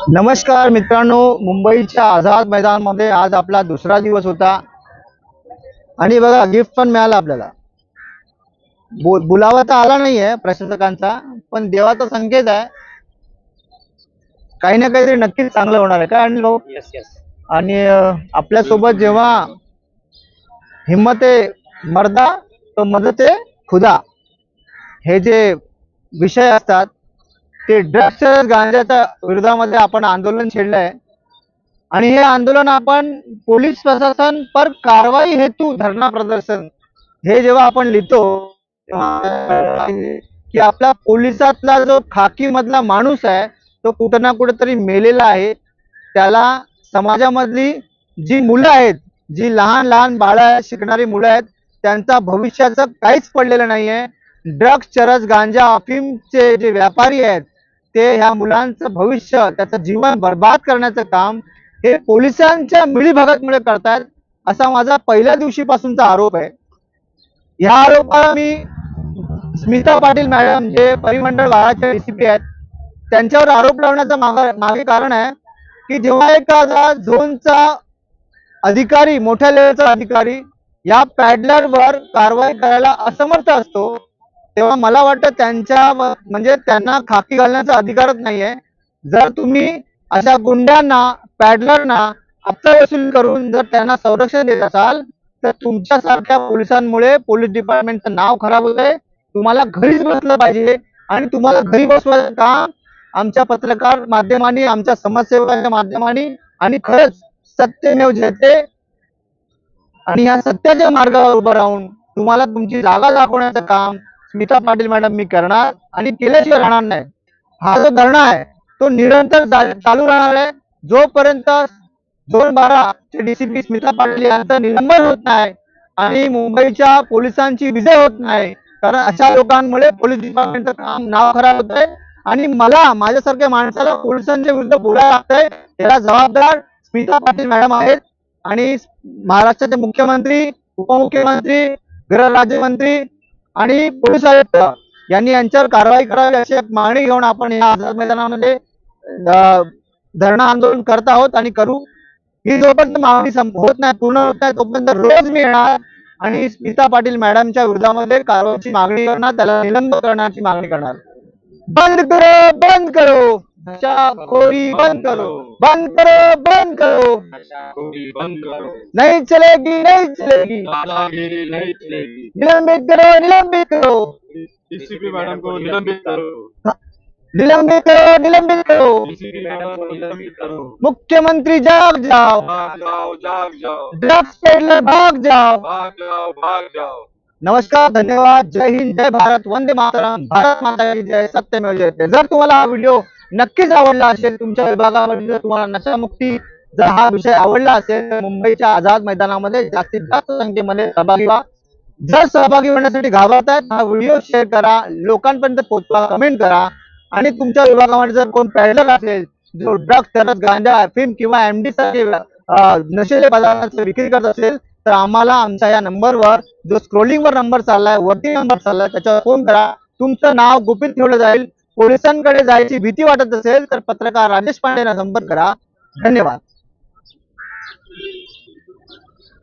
नमस्कार मित्रांनो, मुंबईच्या आझाद मैदानमध्ये आज आपला दुसरा दिवस होता आणि बघा गिफ्ट पण मिळाला आपल्याला। बुलावा तर आला नाहीये प्रशासकांचा, पण देवाचा संकेत आहे, काही ना काहीतरी नक्कीच चांगलं होणार आहे काय अनिल भाऊ? यस यस आणि आपल्या सोबत जेव्हा हिम्मते मर्दा तो मदते खुदा हे जे विषय असतात ते ड्रग्स गांजाच्या विरोधामध्ये आपण आंदोलन छेडलंय आणि हे आंदोलन आपण पोलीस प्रशासन पर कारवाई हेतू धरणा प्रदर्शन हे जेव्हा आपण लिहितो तेव्हा की आपला पोलिसातला जो खाकी मधला माणूस आहे तो कुठं ना कुठेतरी मेलेला आहे। त्याला समाजामधली जी मुलं आहेत, जी लहान लहान बाळं शिकणारी मुलं आहेत, त्यांचा भविष्याचं काहीच पडलेलं नाहीये। ड्रग्स चरस गांजा अफीमचे जे व्यापारी आहेत ते ह्या मुलांचं भविष्य त्याचं जीवन बर्बाद करण्याचं काम हे पोलिसांच्या मिळीभगतमुळे करतात असा माझा पहिल्या दिवशीपासूनचा आरोप आहे। ह्या आरोपाला मी स्मिता पाटील मॅडम जे परिमंडळ 12चे डीसीपी आहेत त्यांच्यावर आरोप लावण्याचं मागे कारण आहे की जेव्हा एखादा झोनचा अधिकारी, मोठ्या लेवलचा अधिकारी या पॅडलरवर कारवाई करायला असमर्थ असतो तेव्हा मला वाटतं त्यांच्या म्हणजे त्यांना खाकी घालण्याचा अधिकारच नाहीये। जर तुम्ही अशा गुंड्यांना, पॅडलरना हप्ता वसूल करून जर त्यांना संरक्षण देत असाल तर तुमच्यासारख्या पोलिसांमुळे पोलीस डिपार्टमेंटचं नाव खराब होतंय। तुम्हाला घरीच बसलं पाहिजे आणि तुम्हाला घरी बसवायचं काम आमच्या पत्रकार माध्यमांनी, आमच्या समाजसेवकांच्या माध्यमांनी आणि खरंच सत्यमेव जयते आणि या सत्याच्या मार्गावर उभं राहून तुम्हाला तुमची जागा दाखवण्याचं काम स्मिता पाटील मॅडम मी करणार आणि केल्याशिवाय राहणार नाही। हा जो धरणा आहे तो निरंतर चालू राहणार आहे जोपर्यंत झोन 12 चे डीसीपी स्मिता पाटील यांचं निलंबन होत नाही आणि मुंबईच्या पोलिसांची विजय होत नाही। कारण अशा लोकांमुळे पोलीस डिपार्टमेंटचं काम नाव खराब होतंय आणि मला माझ्यासारख्या माणसाला पोलिसांच्या विरुद्ध बोलायला लागतंय। याला जबाबदार स्मिता पाटील मॅडम आहेत आणि महाराष्ट्राचे मुख्यमंत्री, उपमुख्यमंत्री, गृहराज्यमंत्री आणि पोलीस आयुक्त यांनी यांच्यावर कारवाई करावी अशी एक मागणी घेऊन आपण या आझाद मैदानामध्ये धरणा आंदोलन करत आहोत आणि करू। ही जोपर्यंत मागणी होत नाही, पूर्ण होत नाही तोपर्यंत रोज मी येणार आणि स्मिता पाटील मॅडमच्या विरोधामध्ये कारवाईची मागणी करणार, त्याला निलंबित करण्याची मागणी करणार। बंद करो, बंद करो नशाखोरी, बंद करो, बंद करो, बंद करो नशाखोरी बंद करो, नहीं चलेगी, नहीं चलेगी, दादागिरी नहीं चलेगी, निलंबित करो, निलंबित करो, डीसीपी मैडम को निलंबित करो, निलंबित करो, निलंबित करो, डीसीपी मैडम को निलंबित करो, मुख्यमंत्री जाग जाओ, भाग जाओ, जाग जाओ, ड्रग्स पेडलर भाग जाओ। भाग जाओ, भाग जाओ। नमस्कार, धन्यवाद, जय हिंद, जय भारत, वंदे मातरम, भारत माता की जय, सत्यमेव जयते। जर तुम्हाला हा व्हिडिओ नक्कीच आवडला असेल, तुमच्या विभागामध्ये जर तुम्हाला नशामुक्ती जर हा विषय आवडला असेल तर मुंबईच्या आझाद मैदानामध्ये जास्तीत जास्त संख्येमध्ये सहभागी व्हा। जर सहभागी होण्यासाठी घाबरतायत हा व्हिडिओ शेअर करा, लोकांपर्यंत पोहोचवा, कमेंट करा आणि तुमच्या विभागामध्ये जर कोण पॅडलर असेल जो ड्रग्स, चरस, गांजा, अफीम किंवा एमडी सारखे नशेचे पदार्थांची विक्री करत असेल तर आम्हाला आमच्या या नंबरवर जो स्क्रोलिंगवर नंबर चाललाय, वरती नंबर चाललाय त्याच्यावर फोन करा। तुमचं नाव गुपित ठेवलं जाईल। पोलिसांकडे जायची भीती वाटत असेल तर पत्रकार राजेश पांडेंना संपर्क करा। धन्यवाद।